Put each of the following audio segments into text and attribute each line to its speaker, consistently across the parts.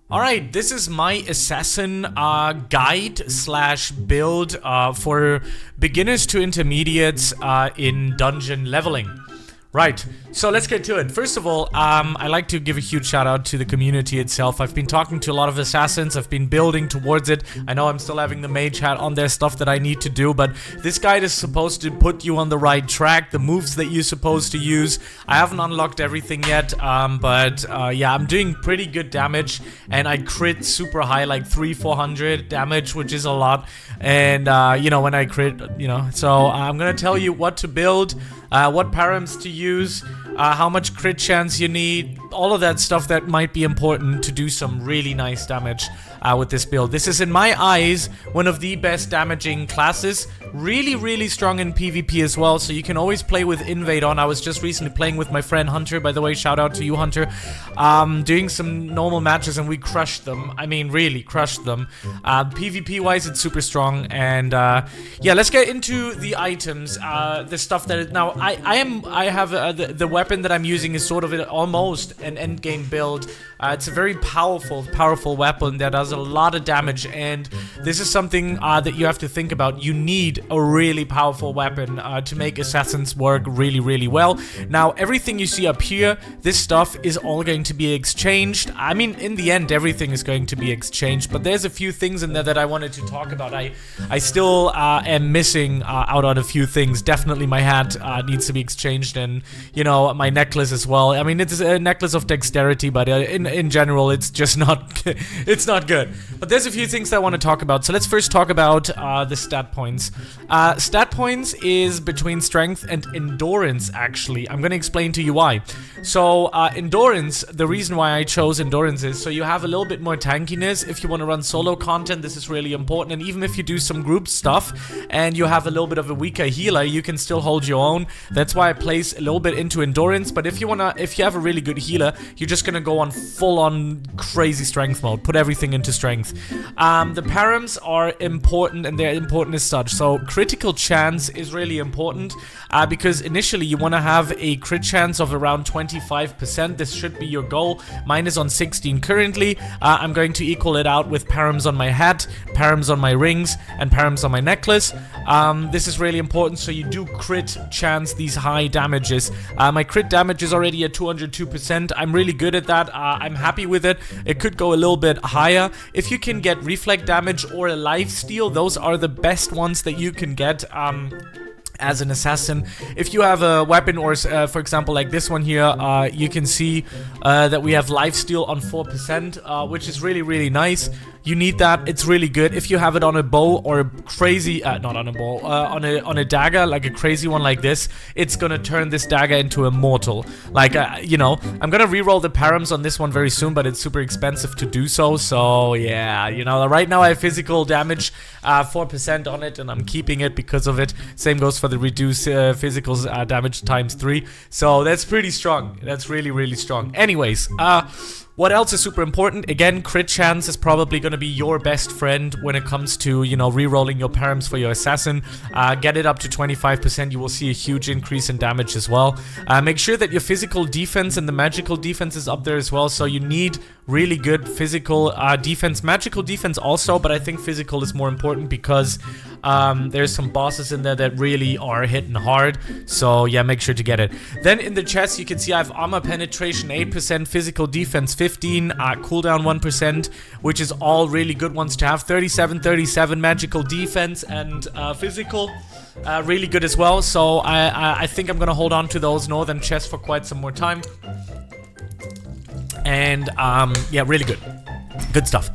Speaker 1: Alright, this is my assassin guide slash build for beginners to intermediates in dungeon leveling. Right, so let's get to it. First of all, I like to give a huge shout out to the community itself. I've been talking to a lot of assassins, I've been building towards it. I know I'm still having the mage hat on there, stuff that I need to do, but this guide is supposed to put you on the right track, the moves that you're supposed to use. I haven't unlocked everything yet, but yeah, I'm doing pretty good damage, and I crit super high, like 300-400 damage, which is a lot. And you know, when I crit, you know, so I'm gonna tell you what to build, what params to use, how much crit chance you need, all of that stuff that might be important to do some really nice damage with this build. This is, in my eyes, one of the best damaging classes. Really strong in PvP as well, so you can always play with Invade on. I was just recently playing with my friend Hunter, by the way, shout out to you, Hunter, doing some normal matches, and we crushed them. I mean, really crushed them. PvP wise, it's super strong. And yeah, let's get into the items, the stuff that now I have the weapon that I'm using is sort of almost an end game build. It's a very powerful weapon that does a lot of damage, and this is something that you have to think about. You need a really powerful weapon to make assassins work really well. Now, everything you see up here, this stuff is all going to be exchanged. I mean, in the end, everything is going to be exchanged, but there's a few things in there that I wanted to talk about. I still am missing out on a few things. Definitely my hat needs to be exchanged, and, you know, my necklace as well. I mean, it's a necklace of dexterity, but in general, it's just not it's not good. But there's a few things that I want to talk about. So let's first talk about the stat points. Stat points is between strength and endurance, actually. I'm going to explain to you why. So endurance, the reason why I chose endurance is so you have a little bit more tankiness. If you want to run solo content, this is really important. And even if you do some group stuff and you have a little bit of a weaker healer, you can still hold your own. That's why I place a little bit into endurance. But if you have a really good healer, you're just going to go on full-on crazy strength mode. Put everything into strength. The params are important, and they're important as such. So critical chance is really important because initially you want to have a crit chance of around 25%. This should be your goal. Mine is on 16 currently. I'm going to equal it out with params on my hat, params on my rings, and params on my necklace. This is really important, so you do crit chance these high damages. My crit damage is already at 202%. I'm really good at that. I'm happy with it. It could go a little bit higher. If you can get reflect damage or a lifesteal, those are the best ones that you can get as an assassin. If you have a weapon, or for example like this one here, you can see that we have lifesteal on 4%, which is really nice. You need that. It's really good. If you have it on a bow or a crazy, not on a bow, on a dagger, like a crazy one like this, it's gonna turn this dagger into a mortal. Like, you know, I'm gonna reroll the params on this one very soon, but it's super expensive to do so. So yeah, you know, right now I have physical damage 4% on it, and I'm keeping it because of it. Same goes for the reduced physical damage times 3. So that's pretty strong. That's really strong. Anyways, what else is super important? Again, crit chance is probably going to be your best friend when it comes to, you know, re-rolling your params for your assassin. Get it up to 25%. You will see a huge increase in damage as well. Make sure that your physical defense and the magical defense is up there as well. So you need really good physical defense. Magical defense also, but I think physical is more important because there's some bosses in there that really are hitting hard. So yeah, make sure to get it. Then in the chest, you can see I have armor penetration 8%, physical defense 15, cooldown 1%, which is all really good ones to have. 37 magical defense and physical. Really good as well. So I think I'm gonna hold on to those northern chests for quite some more time. And yeah, really good. Good stuff.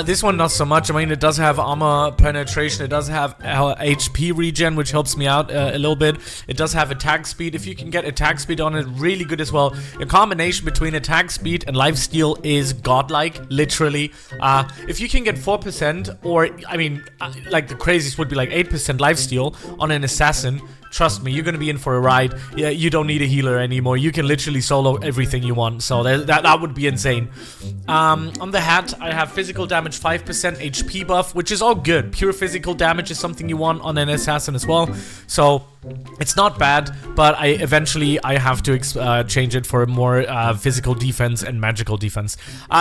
Speaker 1: This one not so much. I mean, it does have armor penetration. It does have HP regen, which helps me out a little bit. It does have attack speed. If you can get attack speed on it, really good as well. A combination between attack speed and lifesteal is godlike, literally. If you can get 4%, or I mean, like the craziest would be like 8% lifesteal on an assassin, trust me, you're gonna be in for a ride. Yeah, you don't need a healer anymore. You can literally solo everything you want. So that would be insane. On the hat, I have physical damage 5%, HP buff, which is all good. Pure physical damage is something you want on an assassin as well. So It's not bad, but eventually I have to change it for more physical defense and magical defense.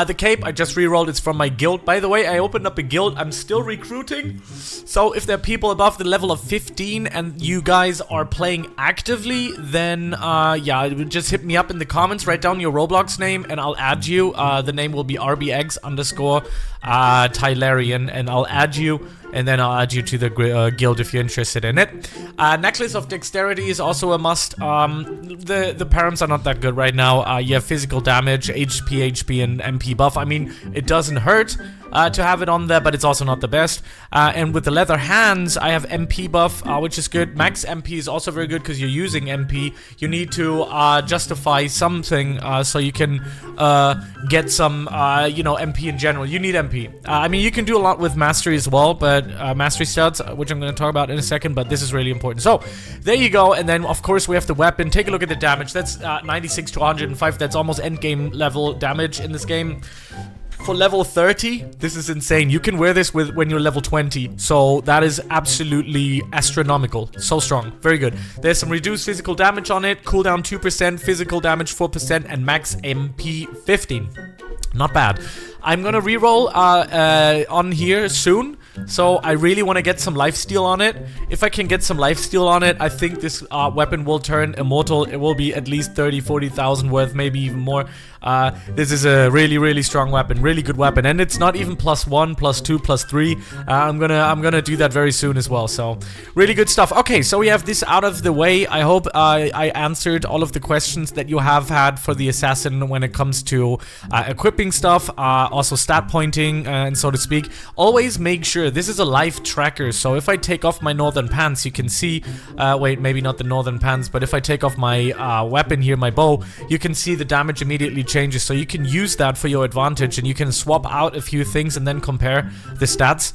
Speaker 1: The cape I just rerolled. It's from my guild. By the way, I opened up a guild. I'm still recruiting. So if there are people above the level of 15 and you guys are playing actively, then yeah, just hit me up in the comments. Write down your Roblox name and I'll add you. The name will be rbx_Tylarian, and I'll add you. And then I'll add you to the guild if you're interested in it. Necklace of Dexterity is also a must. The params are not that good right now. You have physical damage, HP, and MP buff. I mean, it doesn't hurt to have it on there, but it's also not the best. And with the leather hands, I have MP buff, which is good. Max MP is also very good because you're using MP. You need to justify something so you can get some, you know, MP in general. You need MP. I mean, you can do a lot with Mastery as well, but Mastery stats, which I'm going to talk about in a second, but this is really important. So, there you go. And then, of course, we have the weapon. Take a look at the damage. That's 96 to 105. That's almost endgame level damage in this game. For level 30, this is insane. You can wear this when you're level 20. So that is absolutely astronomical. So strong. Very good. There's some reduced physical damage on it. Cooldown 2%, physical damage 4%, and max MP 15. Not bad. I'm gonna reroll on here soon. So I really want to get some lifesteal on it. If I can get some lifesteal on it, I think this weapon will turn immortal. It will be at least 30,000-40,000 worth, maybe even more. This is a really strong weapon, really good weapon, and it's not even +1, +2, +3. I'm gonna do that very soon as well. So really good stuff. Okay, so we have this out of the way. I hope I answered all of the questions that you have had for the assassin when it comes to equipping stuff, also stat pointing, and so to speak. Always make sure this is a life tracker. So if I take off my northern pants, you can see. Wait, maybe not the northern pants, but if I take off my weapon here, my bow, you can see the damage immediately changes. So you can use that for your advantage, and you can swap out a few things and then compare the stats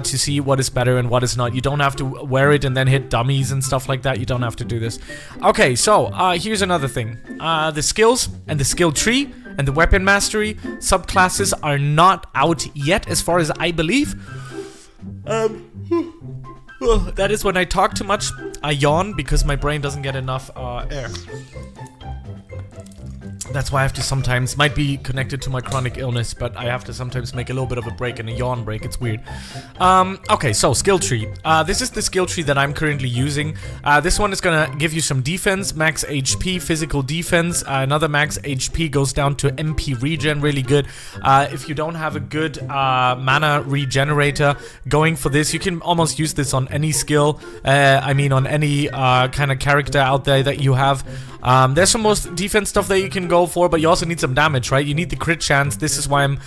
Speaker 1: to see what is better and what is not. You don't have to wear it and then hit dummies and stuff like that. You don't have to do this. Okay, so here's another thing. The skills and the skill tree and the weapon mastery subclasses are not out yet, as far as I believe. That is when I talk too much, I yawn because my brain doesn't get enough air. That's why I have to sometimes, might be connected to my chronic illness, but I have to sometimes make a little bit of a break and a yawn break. It's weird. Okay, so skill tree. This is the skill tree that I'm currently using. This one is gonna give you some defense, max HP, physical defense. Another max HP goes down to MP regen, really good. If you don't have a good mana regenerator, going for this, you can almost use this on any skill. I mean, on any kind of character out there that you have. There's some most defense stuff that you can go for, but you also need some damage, right? You need the crit chance. This is why I'm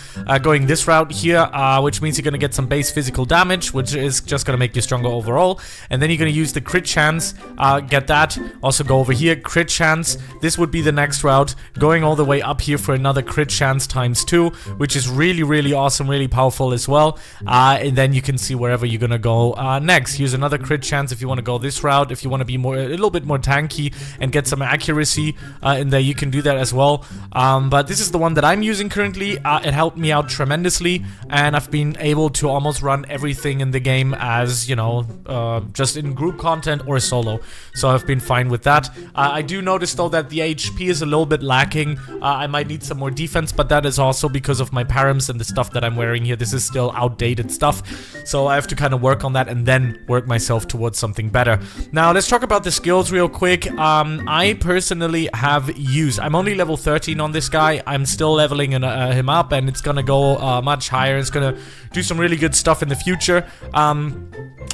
Speaker 1: going this route here, which means you're going to get some base physical damage, which is just going to make you stronger overall. And then you're going to use the crit chance, get that. Also go over here, crit chance. This would be the next route, going all the way up here for another crit chance ×2, which is really awesome, really powerful as well. And then you can see wherever you're going to go next. Here's another crit chance if you want to go this route. If you want to be a little bit more tanky and get some accuracy in there, you can do that as well. But this is the one that I'm using currently. It helped me out tremendously, and I've been able to almost run everything in the game as, you know, just in group content or solo. So I've been fine with that. I do notice though that the HP is a little bit lacking. I might need some more defense, but that is also because of my params and the stuff that I'm wearing here. This is still outdated stuff, so I have to kind of work on that and then work myself towards something better. Now let's talk about the skills real quick. I personally have used, I'm only level 13 on this guy. I'm still leveling him up, and it's gonna go much higher. It's gonna do some really good stuff in the future.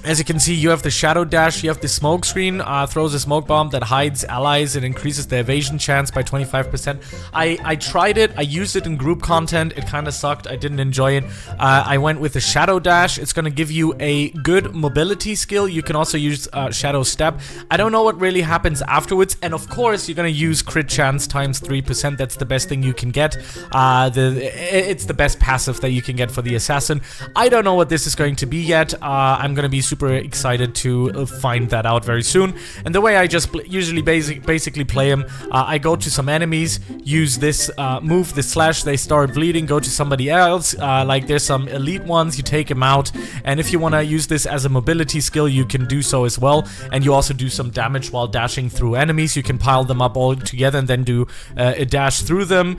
Speaker 1: As you can see, you have the shadow dash, you have the smoke screen, throws a smoke bomb that hides allies and increases the evasion chance by 25%. I tried it, I used it in group content, it kind of sucked, I didn't enjoy it. I went with the shadow dash. It's gonna give you a good mobility skill. You can also use shadow step. I don't know what really happens afterwards, and of course you're gonna use crit chance ×3 50%. That's the best thing you can get. It's the best passive that you can get for the assassin. I don't know what this is going to be yet. I'm gonna be super excited to find that out very soon. And the way I just usually basically play him, I go to some enemies, use this move, the slash, they start bleeding, go to somebody else, like there's some elite ones, you take them out, and if you want to use this as a mobility skill, you can do so as well, and you also do some damage while dashing through enemies. You can pile them up all together and then do a dash through them,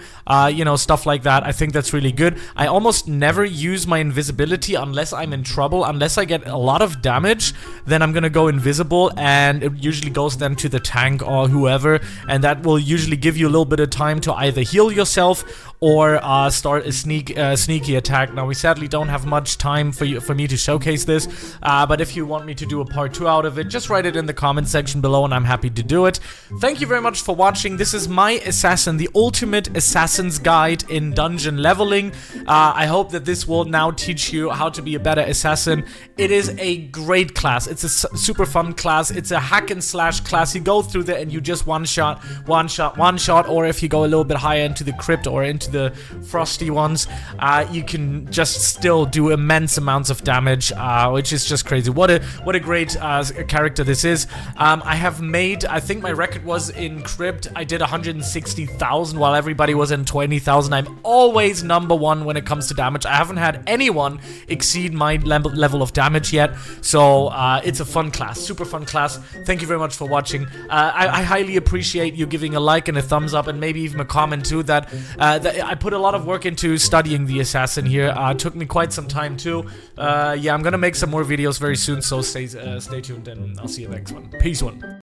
Speaker 1: you know, stuff like that. I think that's really good. I almost never use my invisibility unless I'm in trouble. Unless I get a lot of damage, then I'm gonna go invisible, and it usually goes then to the tank or whoever, and that will usually give you a little bit of time to either heal yourself or start a sneaky attack. Now, we sadly don't have much time for me to showcase this, but if you want me to do a part 2 out of it, just write it in the comment section below and I'm happy to do it. Thank you very much for watching. This is my assassin, the ultimate assassin's guide in dungeon leveling. I hope that this will now teach you how to be a better assassin. It is a great class. It's a super fun class. It's a hack and slash class. You go through there and you just one shot, or if you go a little bit higher into the crypt or into the frosty ones, you can just still do immense amounts of damage, which is just crazy. What a great character this is. I have made, I think my record was in crypt, I did 160,000 while everybody was in 20,000. I'm always #1 when it comes to damage. I haven't had anyone exceed my level of damage yet, so it's a fun class, super fun class. Thank you very much for watching. I highly appreciate you giving a like and a thumbs up and maybe even a comment too. That I put a lot of work into studying the assassin here. It took me quite some time too. Yeah, I'm gonna make some more videos very soon, so stay tuned and I'll see you next one. Peace one.